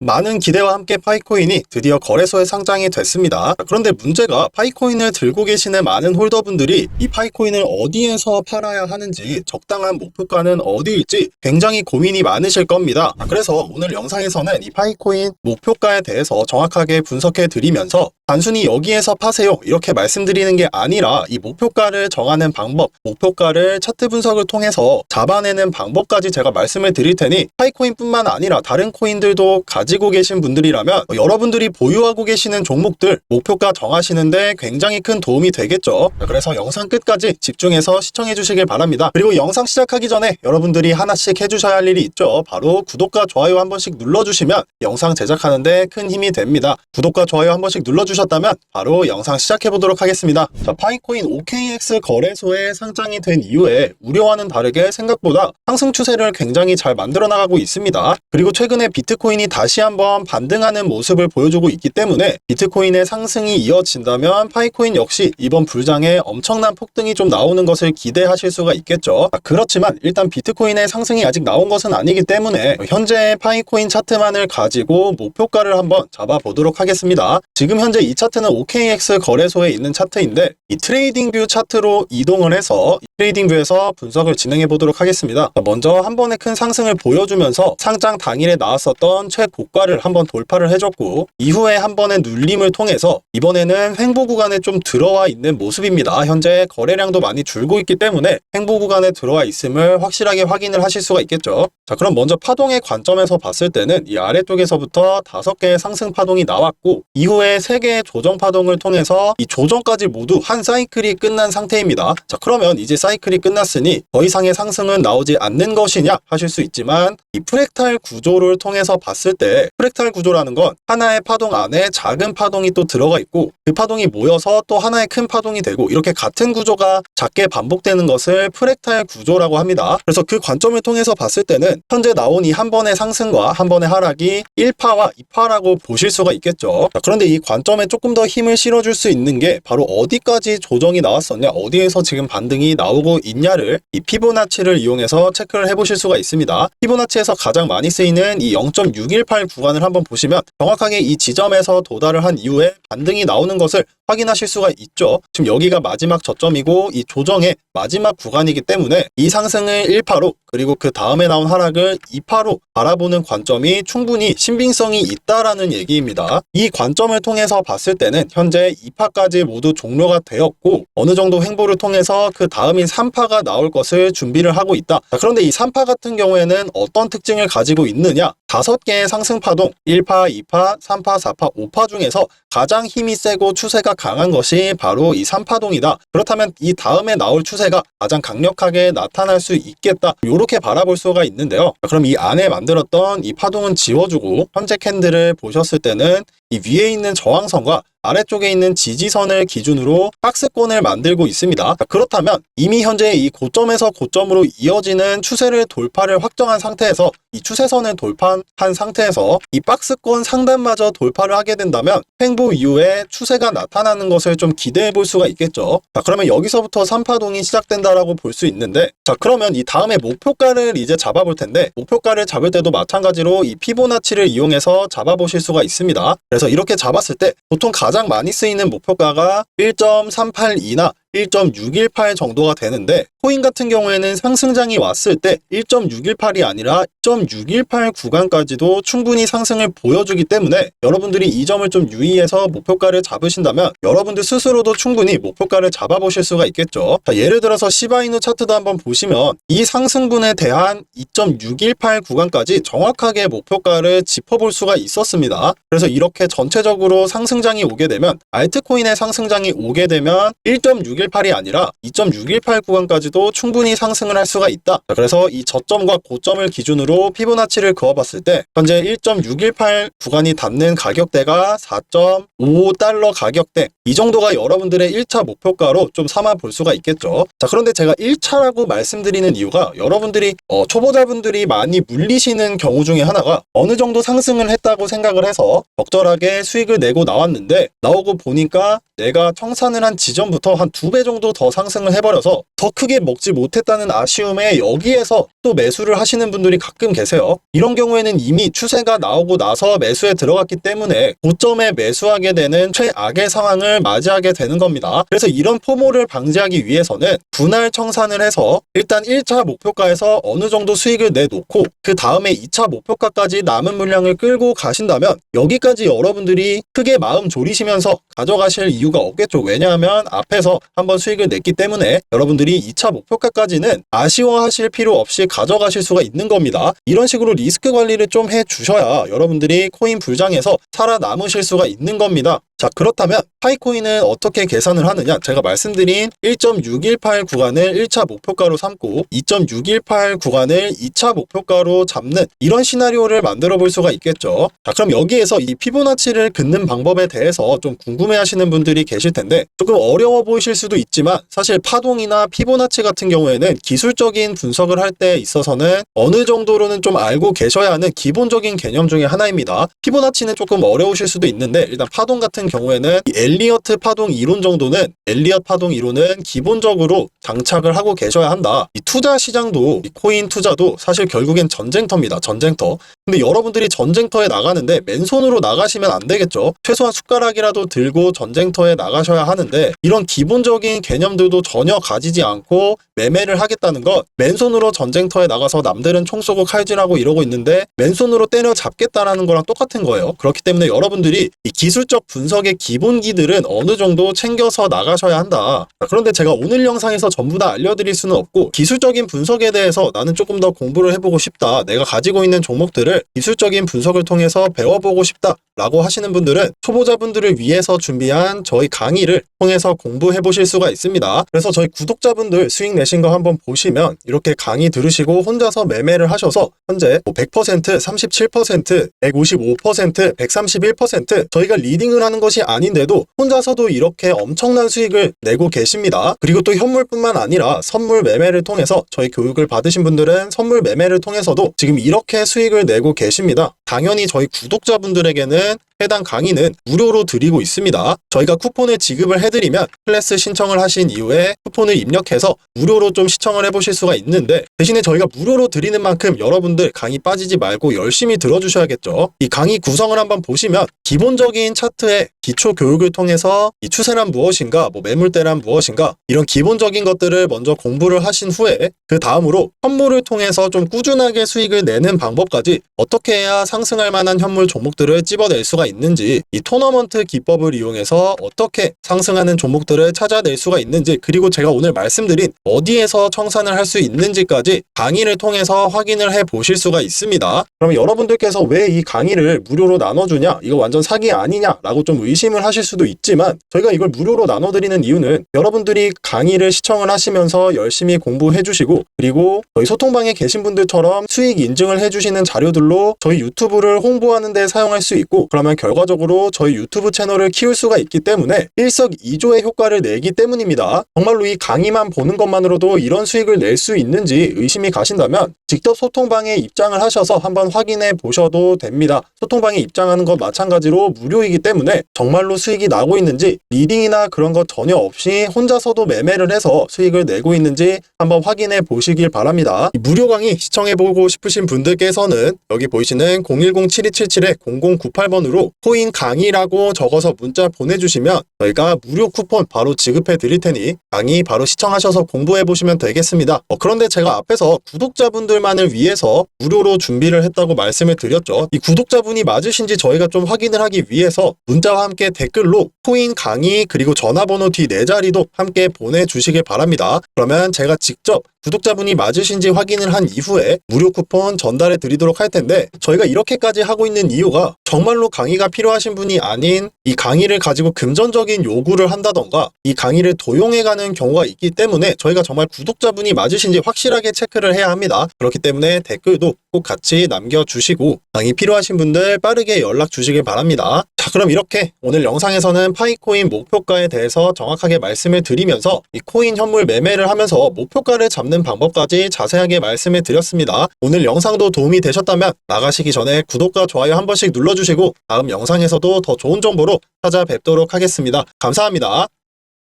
많은 기대와 함께 파이코인이 드디어 거래소에 상장이 됐습니다. 그런데 문제가 파이코인을 들고 계시는 많은 홀더분들이 이 파이코인을 어디에서 팔아야 하는지, 적당한 목표가는 어디일지 굉장히 고민이 많으실 겁니다. 그래서 오늘 영상에서는 이 파이코인 목표가에 대해서 정확하게 분석해 드리면서 단순히 여기에서 파세요 이렇게 말씀드리는 게 아니라 이 목표가를 정하는 방법, 목표가를 차트 분석을 통해서 잡아내는 방법까지 제가 말씀을 드릴 테니 파이코인뿐만 아니라 다른 코인들도 가지고 계신 분들이라면 여러분들이 보유하고 계시는 종목들 목표가 정하시는데 굉장히 큰 도움이 되겠죠. 그래서 영상 끝까지 집중해서 시청해 주시길 바랍니다. 그리고 영상 시작하기 전에 여러분들이 하나씩 해주셔야 할 일이 있죠. 바로 구독과 좋아요 한 번씩 눌러주시면 영상 제작하는데 큰 힘이 됩니다. 구독과 좋아요 한 번씩 눌러주셨다면 바로 영상 시작해 보도록 하겠습니다. 자, 파이코인 OKX 거래소에 상장이 된 이후에 우려와는 다르게 생각보다 상승 추세를 굉장히 잘 만들어 나가고 있습니다. 그리고 최근에 비트코인이 다시 한번 반등하는 모습을 보여주고 있기 때문에 비트코인의 상승이 이어진다면 파이코인 역시 이번 불장에 엄청난 폭등이 좀 나오는 것을 기대하실 수가 있겠죠. 그렇지만 일단 비트코인의 상승이 아직 나온 것은 아니기 때문에 현재 파이코인 차트만을 가지고 목표가를 한번 잡아보도록 하겠습니다. 지금 현재 이 차트는 OKX 거래소에 있는 차트인데 이 트레이딩 뷰 차트로 이동을 해서 트레이딩 뷰에서 분석을 진행해 보도록 하겠습니다. 먼저 한 번의 큰 상승을 보여주면서 상장 당일에 나왔었던 최고가를 한번 돌파를 해줬고 이후에 한 번의 눌림을 통해서 이번에는 횡보 구간에 좀 들어와 있는 모습입니다. 현재 거래량도 많이 줄고 있기 때문에 횡보 구간에 들어와 있음을 확실하게 확인을 하실 수가 있겠죠. 자, 그럼 먼저 파동의 관점에서 봤을 때는 이 아래쪽에서부터 5개의 상승 파동이 나왔고 이후에 3개의 조정 파동을 통해서 이 조정까지 모두 한 사이클이 끝난 상태입니다. 자, 그러면 이제 사이클이 끝났으니 더 이상의 상승은 나오지 않는 것이냐 하실 수 있지만 이 프랙탈 구조를 통해서 봤을 때 프랙탈 구조라는 건 하나의 파동 안에 작은 파동이 또 들어가 있고 그 파동이 모여서 또 하나의 큰 파동이 되고 이렇게 같은 구조가 작게 반복되는 것을 프랙탈 구조라고 합니다. 그래서 그 관점을 통해서 봤을 때는 현재 나온 이 한 번의 상승과 한 번의 하락이 1파와 2파라고 보실 수가 있겠죠. 자, 그런데 이 관점에 조금 더 힘을 실어줄 수 있는 게 바로 어디까지 조정이 나왔었냐, 어디에서 지금 반등이 나오고 있냐를 이 피보나치를 이용해서 체크를 해보실 수가 있습니다. 피보나치에서 가장 많이 쓰이는 이 0.618 구간을 한번 보시면 정확하게 이 지점에서 도달을 한 이후에 반등이 나오는 것을 확인하실 수가 있죠. 지금 여기가 마지막 저점이고 이 조정의 마지막 구간이기 때문에 이 상승을 1파로 그리고 그 다음에 나온 하락을 2파로 바라보는 관점이 충분히 신빙성이 있다라는 얘기입니다. 이 관점을 통해서 봤을 때는 현재 2파까지 모두 종료가 되었고 어느 정도 횡보를 통해서 그 다음인 3파가 나올 것을 준비를 하고 있다. 자, 그런데 이 3파 같은 경우에는 어떤 특징을 가지고 있느냐? 5개의 상승 파동 1파, 2파, 3파, 4파, 5파 중에서 가장 힘이 세고 추세가 강한 것이 바로 이 3파동이다. 그렇다면 이 다음에 나올 추세가 가장 강력하게 나타날 수 있겠다. 이렇게 바라볼 수가 있는데요. 그럼 이 안에 만들었던 이 파동은 지워주고 현재 캔들을 보셨을 때는 이 위에 있는 저항선과 아래쪽에 있는 지지선을 기준으로 박스권을 만들고 있습니다. 그렇다면 이미 현재 이 고점에서 고점으로 이어지는 추세를 돌파를 확정한 상태에서 이 추세선을 돌파한 상태에서 이 박스권 상단마저 돌파를 하게 된다면 횡보 이후에 추세가 나타나는 것을 좀 기대해 볼 수가 있겠죠. 자, 그러면 여기서부터 3파동이 시작된다라고 볼 수 있는데 자, 그러면 이 다음에 목표가를 이제 잡아볼 텐데 목표가를 잡을 때도 마찬가지로 이 피보나치를 이용해서 잡아보실 수가 있습니다. 그래서 이렇게 잡았을 때 보통 가장 많이 쓰이는 목표가가 1.382나 1.618 정도가 되는데 코인 같은 경우에는 상승장이 왔을 때 1.618이 아니라 1.618 구간까지도 충분히 상승을 보여주기 때문에 여러분들이 이 점을 좀 유의해서 목표가를 잡으신다면 여러분들 스스로도 충분히 목표가를 잡아보실 수가 있겠죠. 자, 예를 들어서 시바이누 차트도 한번 보시면 이 상승분에 대한 2.618 구간까지 정확하게 목표가를 짚어볼 수가 있었습니다. 그래서 이렇게 전체적으로 상승장이 오게 되면 알트코인의 상승장이 오게 되면 1.618이 아니라 2.618 구간까지도 충분히 상승을 할 수가 있다. 그래서 이 저점과 고점을 기준으로 피보나치를 그어봤을 때 현재 1.618 구간이 닿는 가격대가 4.55달러 가격대, 이 정도가 여러분들의 1차 목표가로 좀 삼아 볼 수가 있겠죠. 자, 그런데 제가 1차라고 말씀드리는 이유가 여러분들이 초보자분들이 많이 물리시는 경우 중에 하나가 어느 정도 상승을 했다고 생각을 해서 적절하게 수익을 내고 나오고 보니까 내가 청산을 한 지점부터 한 2배 정도 더 상승을 해버려서 더 크게 먹지 못했다는 아쉬움에 여기에서 또 매수를 하시는 분들이 가끔 계세요. 이런 경우에는 이미 추세가 나오고 나서 매수에 들어갔기 때문에 고점에 매수하게 되는 최악의 상황을 맞이하게 되는 겁니다. 그래서 이런 포모를 방지하기 위해서는 분할 청산을 해서 일단 1차 목표가에서 어느 정도 수익을 내놓고 그 다음에 2차 목표가까지 남은 물량을 끌고 가신다면 여기까지 여러분들이 크게 마음 졸이시면서 가져가실 이유가 없겠죠. 왜냐하면 앞에서 한번 수익을 냈기 때문에 여러분들이 2차 목표가까지는 아쉬워하실 필요 없이 가져가실 수가 있는 겁니다. 이런 식으로 리스크 관리를 좀 해주셔야 여러분들이 코인 불장에서 살아남으실 수가 있는 겁니다. 자, 그렇다면 파이코인은 어떻게 계산을 하느냐? 제가 말씀드린 1.618 구간을 1차 목표가로 삼고 2.618 구간을 2차 목표가로 잡는 이런 시나리오를 만들어 볼 수가 있겠죠. 자, 그럼 여기에서 이 피보나치를 긋는 방법에 대해서 좀 궁금해 하시는 분들이 계실 텐데 조금 어려워 보이실 수도 있지만 사실 파동이나 피보나치 같은 경우에는 기술적인 분석을 할 때 있어서는 어느 정도로는 좀 알고 계셔야 하는 기본적인 개념 중에 하나입니다. 피보나치는 조금 어려우실 수도 있는데 일단 파동 같은 경우에는 이 엘리어트 파동 이론 정도는 엘리엇 파동 이론은 기본적으로 장착을 하고 계셔야 한다. 이 투자 시장도 이 코인 투자도 사실 결국엔 전쟁터입니다. 전쟁터. 근데 여러분들이 전쟁터에 나가는데 맨손으로 나가시면 안 되겠죠. 최소한 숟가락이라도 들고 전쟁터에 나가셔야 하는데 이런 기본적인 개념들도 전혀 가지지 않고 매매를 하겠다는 건 맨손으로 전쟁터에 나가서 남들은 총 쏘고 칼질하고 이러고 있는데 맨손으로 때려잡겠다라는 거랑 똑같은 거예요. 그렇기 때문에 여러분들이 이 기술적 분석의 기본기들은 어느 정도 챙겨서 나가셔야 한다. 그런데 제가 오늘 영상에서 전부 다 알려드릴 수는 없고 기술적인 분석에 대해서 나는 조금 더 공부를 해보고 싶다. 내가 가지고 있는 종목들을 기술적인 분석을 통해서 배워보고 싶다. 라고 하시는 분들은 초보자분들을 위해서 준비한 저희 강의를 통해서 공부해 보실 수가 있습니다. 그래서 저희 구독자분들 수익 내신 거 한번 보시면 이렇게 강의 들으시고 혼자서 매매를 하셔서 현재 100%, 37%, 155%, 131% 저희가 리딩을 하는 것이 아닌데도 혼자서도 이렇게 엄청난 수익을 내고 계십니다. 그리고 또 현물뿐만 아니라 선물 매매를 통해서 저희 교육을 받으신 분들은 선물 매매를 통해서도 지금 이렇게 수익을 내고 계십니다. 당연히 저희 구독자분들에게는 해당 강의는 무료로 드리고 있습니다. 저희가 쿠폰을 지급을 해드리면 클래스 신청을 하신 이후에 쿠폰을 입력해서 무료로 좀 시청을 해보실 수가 있는데 대신에 저희가 무료로 드리는 만큼 여러분들 강의 빠지지 말고 열심히 들어주셔야겠죠. 이 강의 구성을 한번 보시면 기본적인 차트의 기초 교육을 통해서 이 추세란 무엇인가, 매물대란 무엇인가 이런 기본적인 것들을 먼저 공부를 하신 후에 그 다음으로 현물을 통해서 좀 꾸준하게 수익을 내는 방법까지 어떻게 해야 상승할 만한 현물 종목들을 찝어낼 수가 있는지 이 토너먼트 기법을 이용해서 어떻게 상승하는 종목들을 찾아낼 수가 있는지 그리고 제가 오늘 말씀드린 어디에서 청산을 할 수 있는지까지 강의를 통해서 확인을 해 보실 수가 있습니다. 그럼 여러분들께서 왜 이 강의를 무료로 나눠주냐 이거 완전 사기 아니냐 라고 좀 의심을 하실 수도 있지만 저희가 이걸 무료로 나눠드리는 이유는 여러분들이 강의를 시청을 하시면서 열심히 공부해 주시고 그리고 저희 소통방에 계신 분들처럼 수익 인증을 해주시는 자료들로 저희 유튜브를 홍보하는 데 사용할 수 있고 그러면 결과적으로 저희 유튜브 채널을 키울 수가 있기 때문에 일석이조의 효과를 내기 때문입니다. 정말로 이 강의만 보는 것만으로도 이런 수익을 낼 수 있는지 의심이 가신다면 직접 소통방에 입장을 하셔서 한번 확인해 보셔도 됩니다. 소통방에 입장하는 것 마찬가지로 무료이기 때문에 정말로 수익이 나고 있는지 리딩이나 그런 것 전혀 없이 혼자서도 매매를 해서 수익을 내고 있는지 한번 확인해 보시길 바랍니다. 이 무료 강의 시청해 보고 싶으신 분들께서는 여기 보이시는 010-7277-0098번으로 코인 강의라고 적어서 문자 보내주시면 저희가 무료 쿠폰 바로 지급해 드릴 테니 강의 바로 시청하셔서 공부해 보시면 되겠습니다. 그런데 제가 앞에서 구독자분들만을 위해서 무료로 준비를 했다고 말씀을 드렸죠. 이 구독자분이 맞으신지 저희가 좀 확인을 하기 위해서 문자와 함께 댓글로 코인 강의 그리고 전화번호 뒤 4자리도 함께 보내주시길 바랍니다. 그러면 제가 직접 구독자분이 맞으신지 확인을 한 이후에 무료 쿠폰 전달해 드리도록 할 텐데 저희가 이렇게까지 하고 있는 이유가 정말로 강의가 필요하신 분이 아닌 이 강의를 가지고 금전적인 요구를 한다던가 이 강의를 도용해가는 경우가 있기 때문에 저희가 정말 구독자분이 맞으신지 확실하게 체크를 해야 합니다. 그렇기 때문에 댓글도 꼭 같이 남겨주시고 강의 필요하신 분들 빠르게 연락 주시길 바랍니다. 자, 그럼 이렇게 오늘 영상에서는 파이코인 목표가에 대해서 정확하게 말씀을 드리면서 이 코인 현물 매매를 하면서 목표가를 잡는 방법까지 자세하게 말씀을 드렸습니다. 오늘 영상도 도움이 되셨다면 나가시기 전에 구독과 좋아요 한 번씩 눌러주시고 다음 영상에서도 더 좋은 정보로 찾아뵙도록 하겠습니다. 감사합니다.